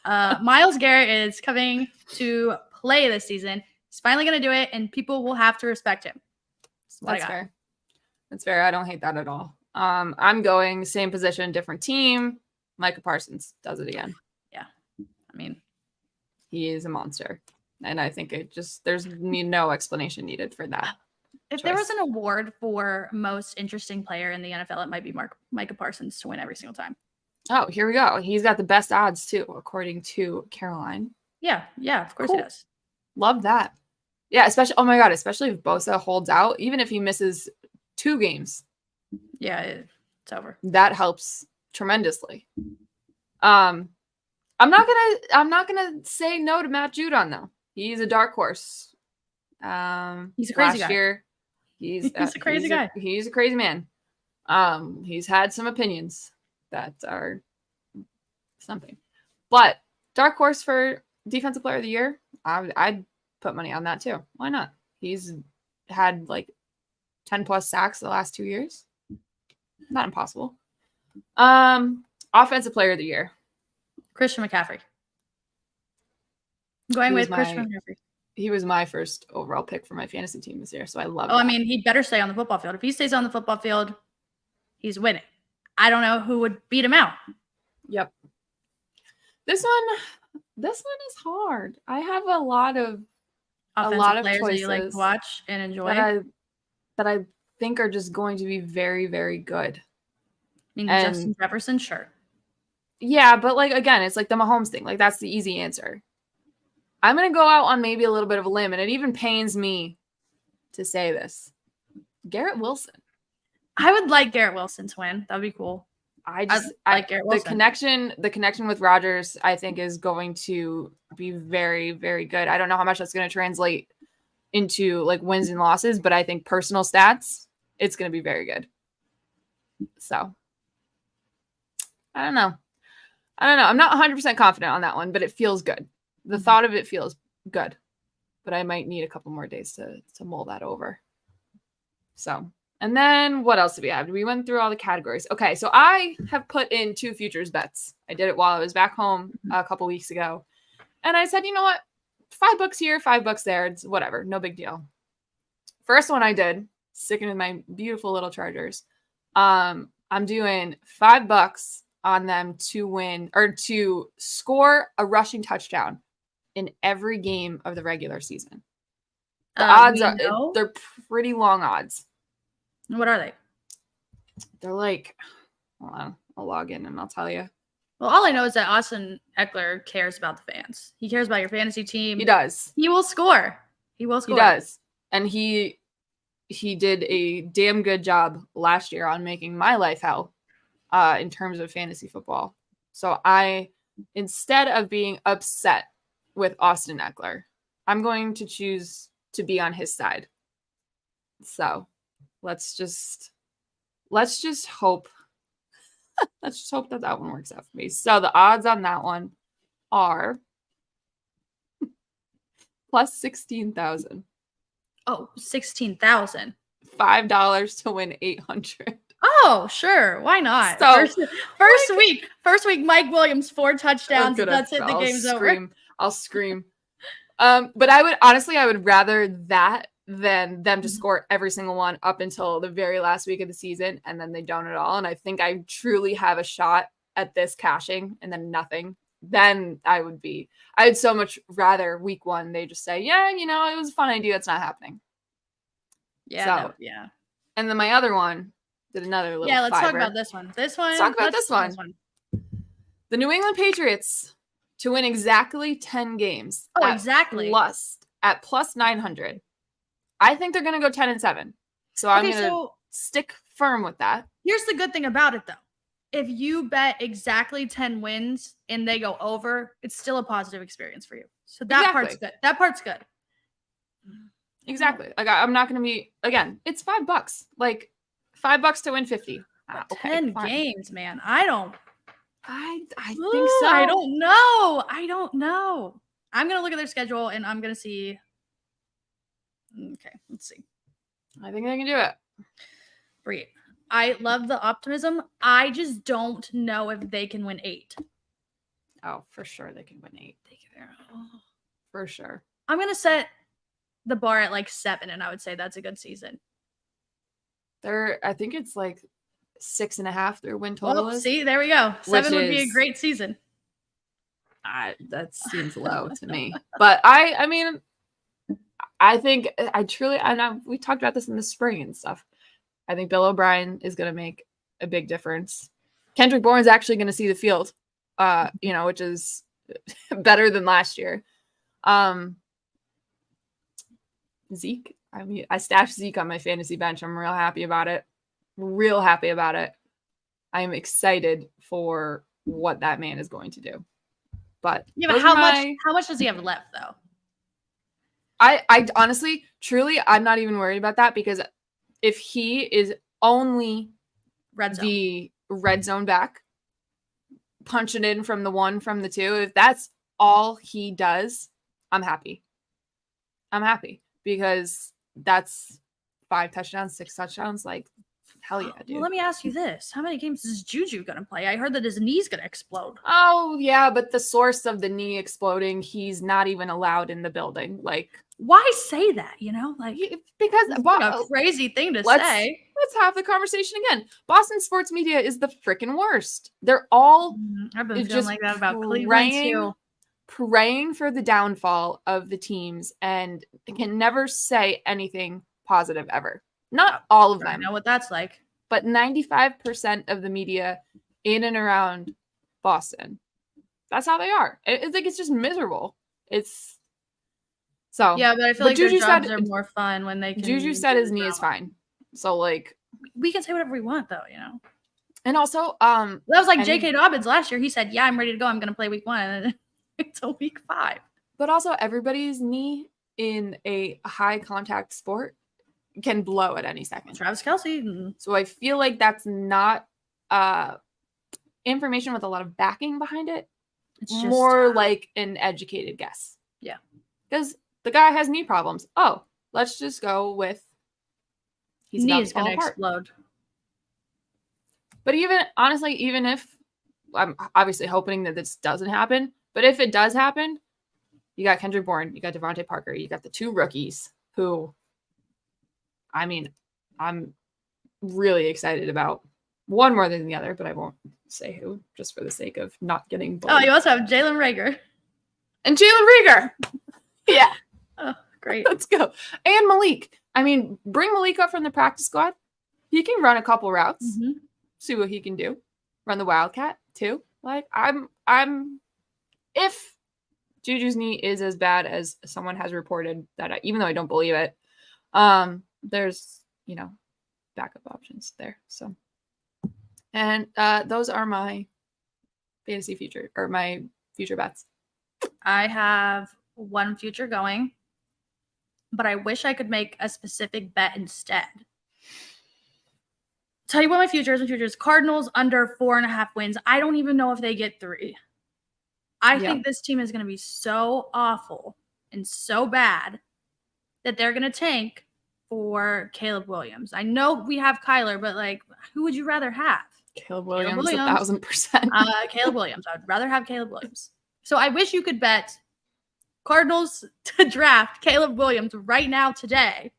Myles Garrett is coming to play this season. He's finally gonna do it, and people will have to respect him. That's fair. That's fair. I don't hate that at all. I'm going same position, different team. Micah Parsons does it again. Yeah. I mean, he is a monster. And I think there's no explanation needed for that. If there was an award for most interesting player in the NFL, it might be Micah Parsons to win every single time. Oh, here we go. He's got the best odds too, according to Caroline. Yeah, of course he does. Love that. Yeah, especially if Bosa holds out, even if he misses 2 games. Yeah, it's over. That helps tremendously. I'm not gonna say no to Matt Judon though. He's a dark horse. He's a crazy guy. Year, he's a crazy guy. He's a crazy man. He's had some opinions that are something. But dark horse for defensive player of the year, I'd put money on that too. Why not? He's had like 10 plus sacks the last 2 years. Not impossible. Offensive player of the year, Christian McCaffrey. I'm going with Christian McCaffrey. He was my first overall pick for my fantasy team this year, so I love it. I mean, he better stay on the football field. If he stays on the football field, he's winning. I don't know who would beat him out. Yep. This one is hard. I have a lot of players that you like to watch and enjoy that I think are just going to be very, very good. I mean, Justin Jefferson, sure. Yeah, but like again, it's like the Mahomes thing. Like that's the easy answer. I'm going to go out on maybe a little bit of a limb, and it even pains me to say this. Garrett Wilson. I would like Garrett Wilson to win. That would be cool. I like Garrett Wilson. The connection with Rodgers, I think, is going to be very, very good. I don't know how much that's going to translate into like wins and losses, but I think personal stats, it's going to be very good. So I don't know. I'm not 100% confident on that one, but it feels good. The thought of it feels good, but I might need a couple more days to mull that over. So, and then what else did we have? We went through all the categories. Okay, so I have put in 2 futures bets. I did it while I was back home a couple weeks ago. And I said, you know what? $5 here, $5 there. It's whatever. No big deal. First one I did, sticking with my beautiful little Chargers. I'm doing $5 on them to win or to score a rushing touchdown in every game of the regular season. The odds they're pretty long odds. What are they? They're like, hold on, I'll log in and I'll tell you. Well, all I know is that Austin Eckler cares about the fans. He cares about your fantasy team. He does. He will score. He does. And he did a damn good job last year on making my life hell in terms of fantasy football. So instead of being upset with Austin Eckler, I'm going to choose to be on his side. So let's just hope that one works out for me. So the odds on that one are plus 16,000. Oh, 16,000. $5 to win 800. Oh, sure. Why not? So, first week, Mike Williams 4 touchdowns. That's it. The game's over. I'll scream. But I would rather that than them to score every single one up until the very last week of the season, and then they don't at all. And I think I truly have a shot at this cashing and then nothing then I'd so much rather week 1 they just say, yeah, it was a fun idea. It's not happening. Yeah. So, yeah. And then my other one did another little let's fiver. talk about this one. Let's talk about this one. The New England Patriots to win exactly 10 games. Oh, exactly. At plus 900. I think they're going to go 10-7. So I'm going to stick firm with that. Here's the good thing about it, though. If you bet exactly 10 wins and they go over, it's still a positive experience for you. So that part's good. That part's good. Exactly. Like, I'm not going to be, again, it's $5. Like, $5 to win 50. 10 games, man. I think so. I don't know. I'm going to look at their schedule and I'm going to see. Okay, let's see. I think they can do it. Bree, I love the optimism. I just don't know if they can win 8. Oh, for sure they can win 8. For sure. I'm going to set the bar at like 7, and I would say that's a good season. I think it's like 6.5 their win total is. See, there we go. 7 would be a great season. That seems low to me. But I mean, I think we talked about this in the spring and stuff. I think Bill O'Brien is going to make a big difference. Kendrick Bourne's actually going to see the field, which is better than last year. Zeke, I mean, I stashed Zeke on my fantasy bench. I'm real happy about it. I'm excited for what that man is going to do. But how much does he have left though? I honestly, truly, I'm not even worried about that, because if he is only the red zone back, punch it in from the 1, from the 2, if that's all he does, I'm happy. Because that's 5 touchdowns, 6 touchdowns. Like, hell yeah, dude. Well, let me ask you this. How many games is Juju going to play? I heard that his knee's going to explode. Oh, yeah, but the source of the knee exploding, he's not even allowed in the building. Like, why say that, Like, because a crazy thing to say. Let's have the conversation again. Boston sports media is the freaking worst. They're all I've been feeling like that about Cleveland too. Praying for the downfall of the teams and can never say anything positive ever. Not all of them. I know what that's like. But 95% of the media in and around Boston, that's how they are. It's like, it's just miserable. Yeah, but I feel like Juju their jobs are more fun when they can. Juju said his knee is fine. So, like, we can say whatever we want, though, And also, that was like J.K. Dobbins last year. He said, "Yeah, I'm ready to go. I'm going to play week 1." And until week 5. But also, everybody's knee in a high contact sport can blow at any second. Travis Kelce. So I feel like that's not information with a lot of backing behind it. It's just more like an educated guess. Yeah. Because the guy has knee problems. Oh, let's just go with his knee is going to explode. But even if, I'm obviously hoping that this doesn't happen, but if it does happen, you got Kendrick Bourne, you got Devontae Parker, you got the 2 rookies who, I mean, I'm really excited about. One more than the other, but I won't say who, just for the sake of not getting bullied. Oh, you also have Jalen Reagor. And Jalen Reagor! Yeah. Oh, great. Let's go. And Malik. I mean, bring Malik up from the practice squad. He can run a couple routes. Mm-hmm. See what he can do. Run the Wildcat, too. Like, if Juju's knee is as bad as someone has reported, that even though I don't believe it, there's, backup options there. So, and those are my fantasy future, or my future bets. I have one future going, but I wish I could make a specific bet instead. Tell you what my future is. Cardinals under 4.5 wins. I don't even know if they get 3. I think this team is going to be so awful and so bad that they're going to tank for Caleb Williams. I know we have Kyler, but like, who would you rather have? Caleb Williams. 1,000%. Caleb Williams. I would rather have Caleb Williams. So I wish you could bet Cardinals to draft Caleb Williams right now today.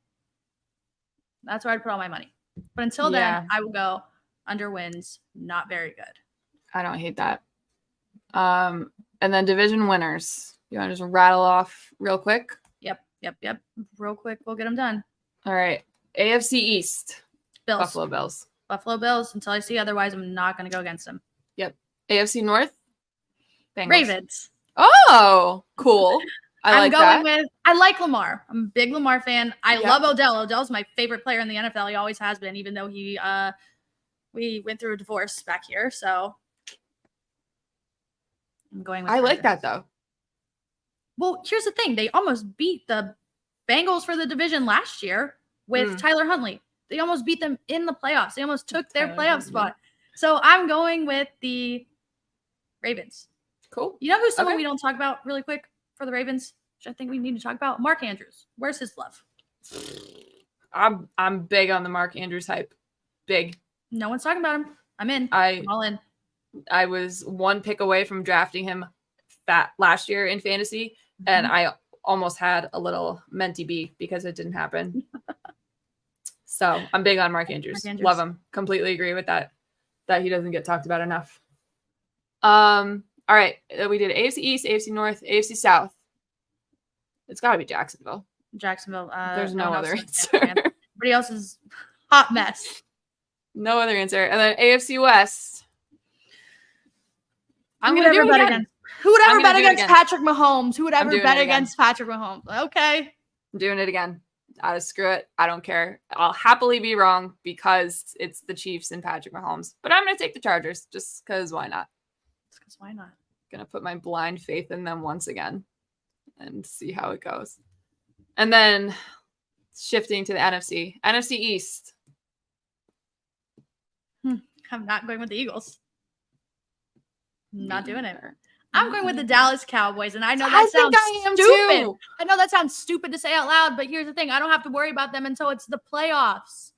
That's where I'd put all my money. But until then, I will go under wins. Not very good. I don't hate that. And then division winners. You want to just rattle off real quick? Yep. Real quick, we'll get them done. All right. AFC East. Bills. Buffalo Bills. Buffalo Bills. Until I see otherwise, I'm not going to go against them. Yep. AFC North. Bengals. Ravens. Oh, cool. I like Lamar. I'm a big Lamar fan. I love Odell. Odell's my favorite player in the NFL. He always has been, even though we went through a divorce back here. So I'm going with like that though. Well, here's the thing. They almost beat the Bengals for the division last year with Tyler Huntley. They almost beat them in the playoffs. They almost took their playoff spot. So I'm going with the Ravens. Cool. You know who's someone we don't talk about really quick for the Ravens, which I think we need to talk about? Mark Andrews. Where's his love? I'm big on the Mark Andrews hype. Big. No one's talking about him. I'm in. I'm all in. I was one pick away from drafting him last year in fantasy, and I almost had a little mentee B because it didn't happen. So I'm big on Mark Andrews. Love him. Completely agree with that he doesn't get talked about enough. All right. We did AFC East, AFC North, AFC South. It's got to be Jacksonville. There's no other answer. Everybody else is hot mess. No other answer. And then AFC West. Who would ever bet against Patrick Mahomes? Who would ever bet against Patrick Mahomes? Okay. I'm doing it again. Screw it. I don't care. I'll happily be wrong because it's the Chiefs and Patrick Mahomes. But I'm going to take the Chargers just because why not? Just because why not? Going to put my blind faith in them once again and see how it goes. And then shifting to the NFC. NFC East. I'm not going with the Eagles. I'm not doing it. I'm going with the Dallas Cowboys, and I know that sounds stupid. Too. I know that sounds stupid to say out loud, but here's the thing. I don't have to worry about them until it's the playoffs.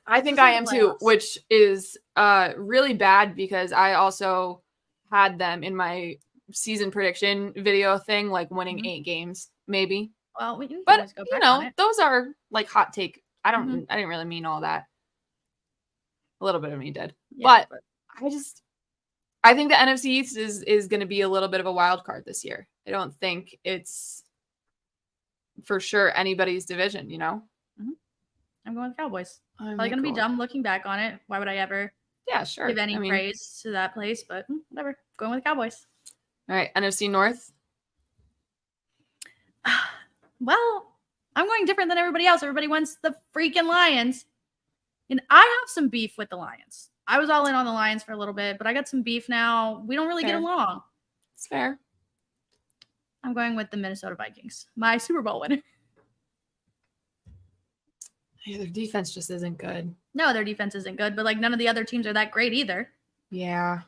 I think I am too, which is really bad because I also had them in my season prediction video thing, like winning 8 games, maybe. Well, we can always go back on it. Those are like hot take. I didn't really mean all that. A little bit of me did, but I think the NFC East is going to be a little bit of a wild card this year. I don't think it's for sure anybody's division, you know? I'm going with Cowboys. Probably going to be dumb looking back on it. Why would I ever give any praise to that place? But whatever. Going with the Cowboys. All right. NFC North. Well, I'm going different than everybody else. Everybody wants the freaking Lions. And I have some beef with the Lions. I was all in on the Lions for a little bit, but I got some beef now. We don't really get along. It's fair. I'm going with the Minnesota Vikings, my Super Bowl winner. Yeah, their defense just isn't good. No, their defense isn't good, but like none of the other teams are that great either. Yeah.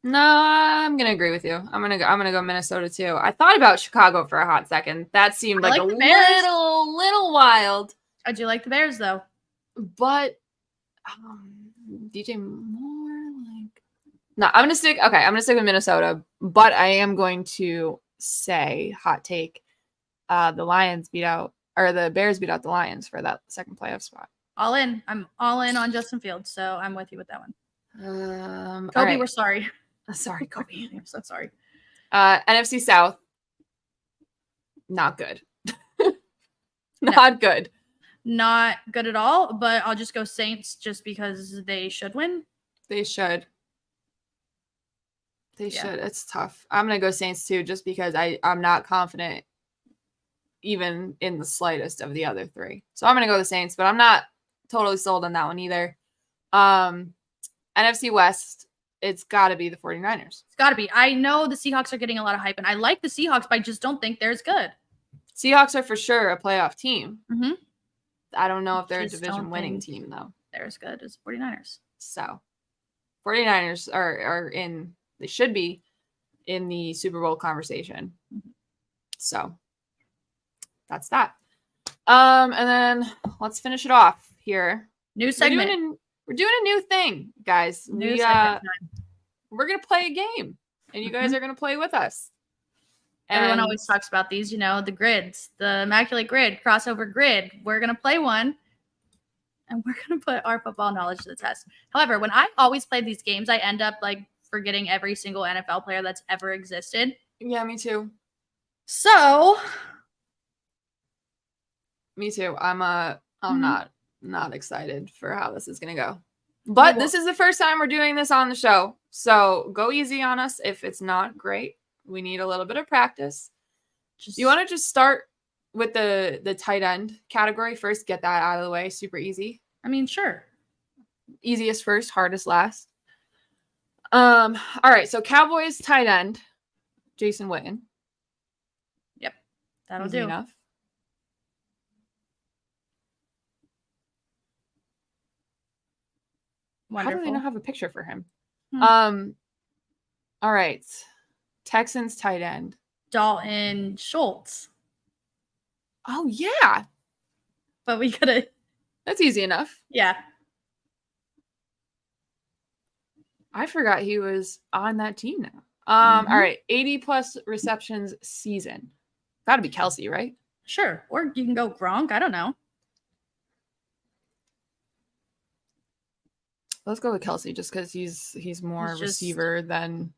No, I'm gonna agree with you. I'm gonna go Minnesota too. I thought about Chicago for a hot second. That seemed like a little wild. How'd you like the Bears though? But DJ Moore, no, I'm gonna stick with Minnesota, but I am going to say hot take. The Bears beat out the Lions for that second playoff spot. All in. I'm all in on Justin Fields, so I'm with you with that one. Kobe, right. We're sorry. Sorry, Kobe. I'm so sorry. NFC South, not good. Not good. Not good at all, but I'll just go Saints just because they should win. They should. It's tough. I'm going to go Saints too just because I'm not confident even in the slightest of the other 3. So I'm going to go the Saints, but I'm not totally sold on that one either. NFC West, it's got to be the 49ers. It's got to be. I know the Seahawks are getting a lot of hype, and I like the Seahawks, but I just don't think they're as good. Seahawks are for sure a playoff team. I don't know if they're a division-winning team, though. They're as good as 49ers. So, 49ers are in – they should be in the Super Bowl conversation. So, that's that. And then let's finish it off here. New segment. We're doing a new thing, guys. We're going to play a game, and you guys are going to play with us. Everyone always talks about these, the grids, the Immaculate Grid, crossover grid. We're going to play one, and we're going to put our football knowledge to the test. However, when I always play these games, I end up like forgetting every single NFL player that's ever existed. Yeah, me too. So, me too. I'm not excited for how this is gonna go. But this is the first time we're doing this on the show. So go easy on us if it's not great. We need a little bit of practice. You want to just start with the tight end category first, get that out of the way, super easy. I mean, sure. Easiest first, hardest last. All right, so Cowboys tight end, Jason Witten. Yep. That'll easy do. Enough. Wonderful. How do they not have a picture for him? All right. Texans tight end. Dalton Schultz. Oh, yeah. But we could have. That's easy enough. Yeah. I forgot he was on that team now. All right. 80 plus receptions season. Gotta be Kelsey, right? Sure. Or you can go Gronk. I don't know. Let's go with Kelsey just because he's more receiver than.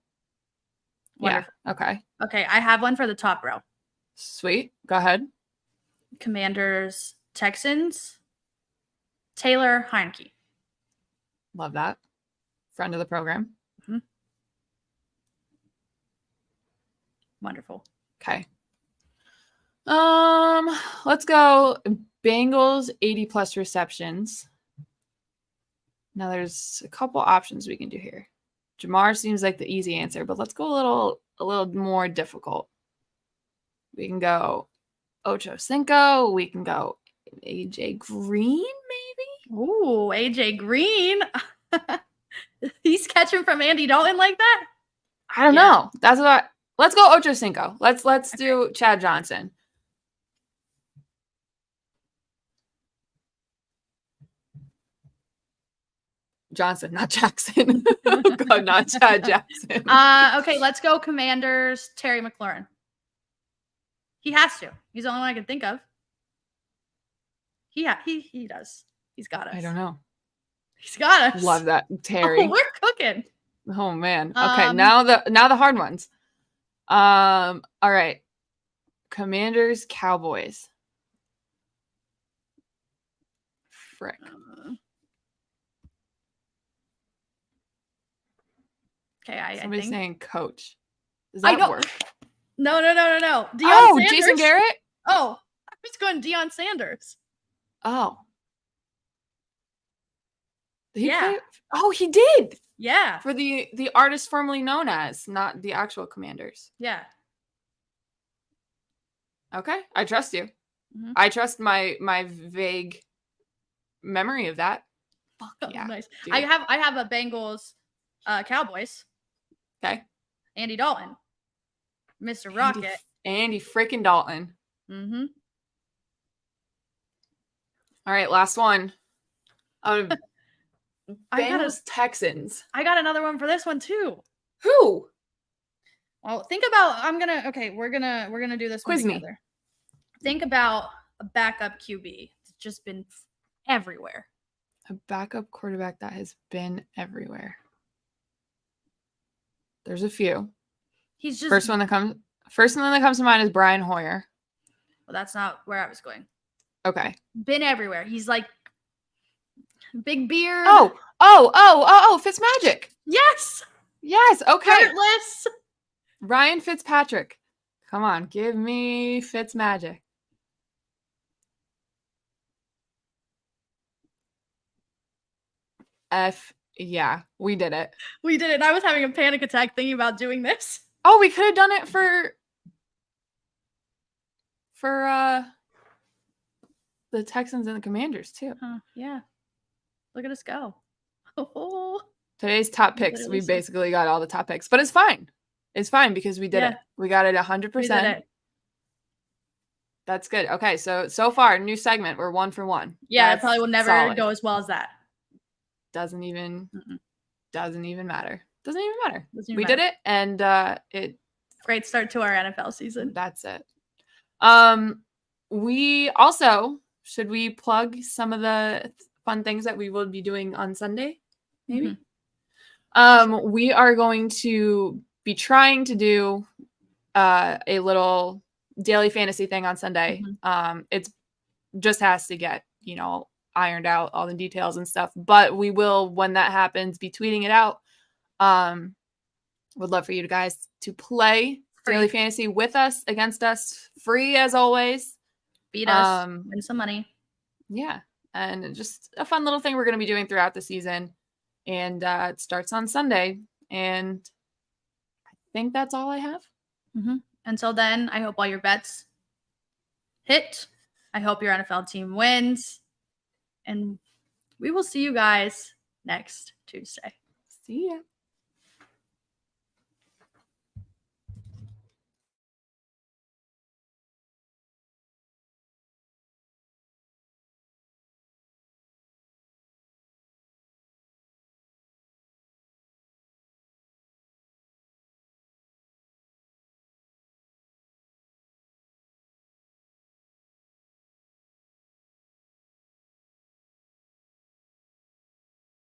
Wonderful. Yeah. Okay. Okay. I have one for the top row. Sweet. Go ahead. Commanders, Texans, Taylor Heineke. Love that. Friend of the program. Mm-hmm. Wonderful. Okay. Let's go Bengals 80 plus receptions. Now there's a couple options we can do here. Jamar seems like the easy answer, but let's go a little more difficult. We can go Ocho Cinco. We can go AJ Green, maybe. Ooh, AJ Green. He's catching from Andy Dalton like that? I don't know. That's what. Let's go Ocho Cinco. Let's do Chad Johnson. Johnson, not Jackson. Oh God, not Chad Jackson. Okay, let's go Commanders, Terry McLaurin. He has to. He's the only one I can think of. He does. He's got us. I don't know. He's got us. Love that, Terry. Oh, we're cooking. Oh man. Okay, now the hard ones. All right. Commanders, Cowboys. Frick. Okay, Somebody's I think. saying coach. Does that work? No. Sanders? Jason Garrett? Oh, I was going Deion Sanders. Oh. Yeah. Oh, he did. Yeah. For the artist formerly known as, not the actual Commanders. Yeah. Okay, I trust you. Mm-hmm. I trust my vague memory of that. Oh, yeah, nice. Dude. I have a Bengals, Cowboys. Okay. Andy Dalton, Mr. Rocket. Andy freaking Dalton. Mm-hmm. All right, last one. Bengals, Texans. I got another one for this one too. Who? Well, think about. We're gonna do this Quiz one together. Me. Think about a backup QB that's just been everywhere. A backup quarterback that has been everywhere. There's a few. He's just first one that comes to mind is Brian Hoyer. Well, that's not where I was going. Okay. Been everywhere. He's like big beard. Oh, Fitzmagic. Yes. Okay. Shirtless. Ryan Fitzpatrick. Come on, give me Fitzmagic. Yeah, we did it. We did it. I was having a panic attack thinking about doing this. Oh, we could have done it for the Texans and the Commanders too. Yeah. Look at us go. Oh. Today's top picks, we basically got all the top picks, but it's fine. It's fine because we did it. We got it 100%. We did it. That's good. Okay, so far, new segment. We're 1 for 1. Yeah, it probably will never go as well as that. Doesn't even matter. Doesn't even matter. We matter. did it, and it. Great start to our NFL season. That's it. We also should we plug some of the fun things that we will be doing on Sunday, maybe. We are going to be trying to do a little daily fantasy thing on Sunday. It's just has to get, ironed out, all the details and stuff. But we will, when that happens, be tweeting it out. Would love for you guys to play daily fantasy with us, against us, free as always. Beat us, win some money. Yeah, and just a fun little thing we're going to be doing throughout the season. And it starts on Sunday. And I think that's all I have. Until then, I hope all your bets hit. I hope your NFL team wins. And we will see you guys next Tuesday. See ya.